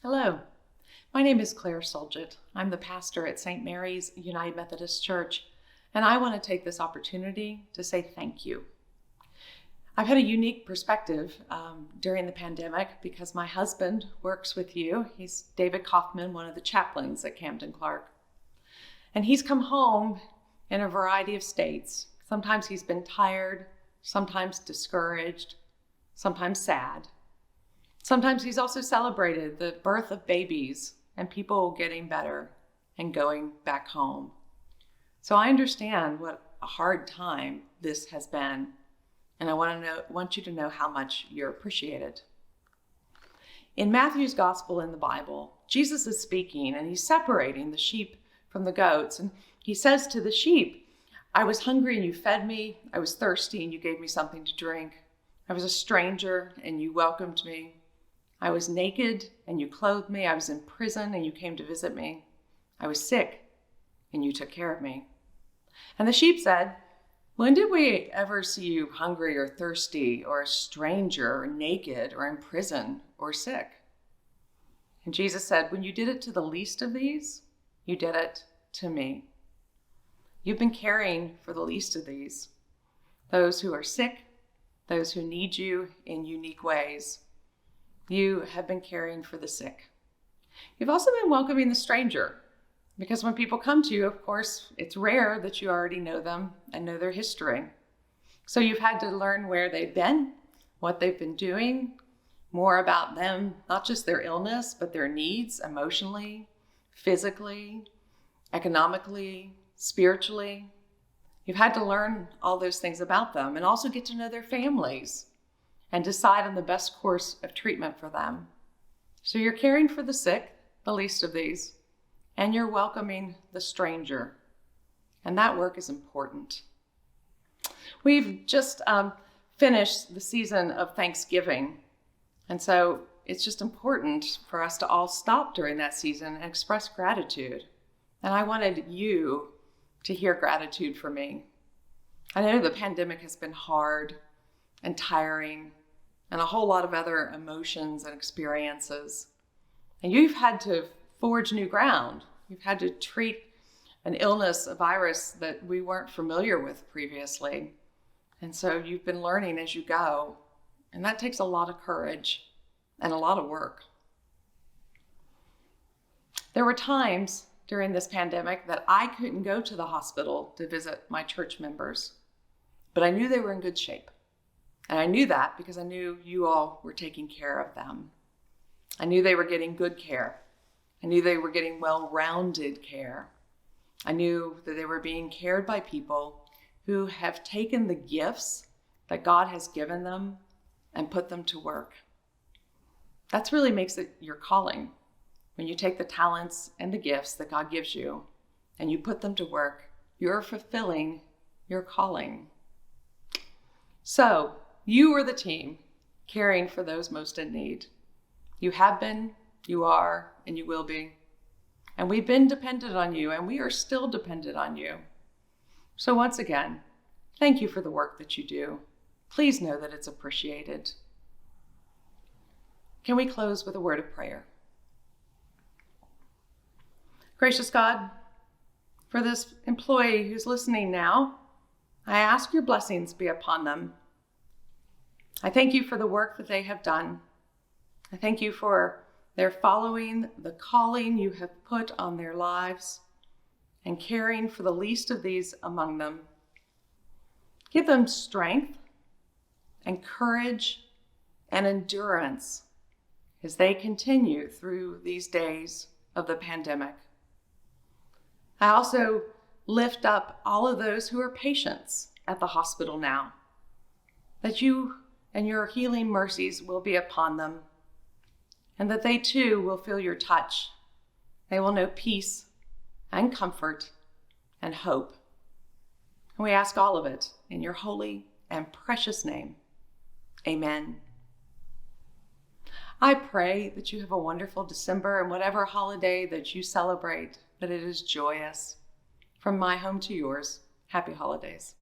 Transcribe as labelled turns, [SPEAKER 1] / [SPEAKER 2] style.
[SPEAKER 1] Hello, my name is Clare Sulgit. I'm the pastor at St. Mary's United Methodist Church, and I want to take this opportunity to say thank you. I've had a unique perspective during the pandemic because my husband works with you. He's David Kaufman, one of the chaplains at Camden Clark. And he's come home in a variety of states. Sometimes he's been tired, sometimes discouraged, sometimes sad. Sometimes he's also celebrated the birth of babies and people getting better and going back home. So I understand what a hard time this has been, and I want you to know how much you're appreciated. In Matthew's gospel in the Bible, Jesus is speaking and he's separating the sheep from the goats. And he says to the sheep, I was hungry and you fed me. I was thirsty and you gave me something to drink. I was a stranger and you welcomed me. I was naked and you clothed me. I was in prison and you came to visit me. I was sick and you took care of me. And the sheep said, when did we ever see you hungry or thirsty or a stranger or naked or in prison or sick? And Jesus said, when you did it to the least of these, you did it to me. You've been caring for the least of these, those who are sick, those who need you in unique ways. You have been caring for the sick. You've also been welcoming the stranger, because when people come to you, of course, it's rare that you already know them and know their history. So you've had to learn where they've been, what they've been doing, more about them, not just their illness, but their needs emotionally, physically, economically, spiritually. You've had to learn all those things about them and also get to know their families and decide on the best course of treatment for them. So you're caring for the sick, the least of these, and you're welcoming the stranger. And that work is important. We've just finished the season of Thanksgiving. And so it's just important for us to all stop during that season and express gratitude. And I wanted you to hear gratitude for me. I know the pandemic has been hard and tiring and a whole lot of other emotions and experiences. And you've had to forge new ground. You've had to treat an illness, a virus that we weren't familiar with previously. And so you've been learning as you go. And that takes a lot of courage and a lot of work. There were times during this pandemic that I couldn't go to the hospital to visit my church members, but I knew they were in good shape. And I knew that because I knew you all were taking care of them. I knew they were getting good care. I knew they were getting well-rounded care. I knew that they were being cared by people who have taken the gifts that God has given them and put them to work. That's really makes it your calling. When you take the talents and the gifts that God gives you and you put them to work, you're fulfilling your calling. So you are the team caring for those most in need. You have been, you are, and you will be. And we've been dependent on you, and we are still dependent on you. So once again, thank you for the work that you do. Please know that it's appreciated. Can we close with a word of prayer? Gracious God, for this employee who's listening now, I ask your blessings be upon them. I thank you for the work that they have done. I thank you for their following the calling you have put on their lives and caring for the least of these among them. Give them strength and courage and endurance as they continue through these days of the pandemic. I also lift up all of those who are patients at the hospital now, that you and your healing mercies will be upon them, and that they too will feel your touch. They will know peace and comfort and hope. And we ask all of it in your holy and precious name. Amen. I pray that you have a wonderful December and whatever holiday that you celebrate, that it is joyous. From my home to yours, happy holidays.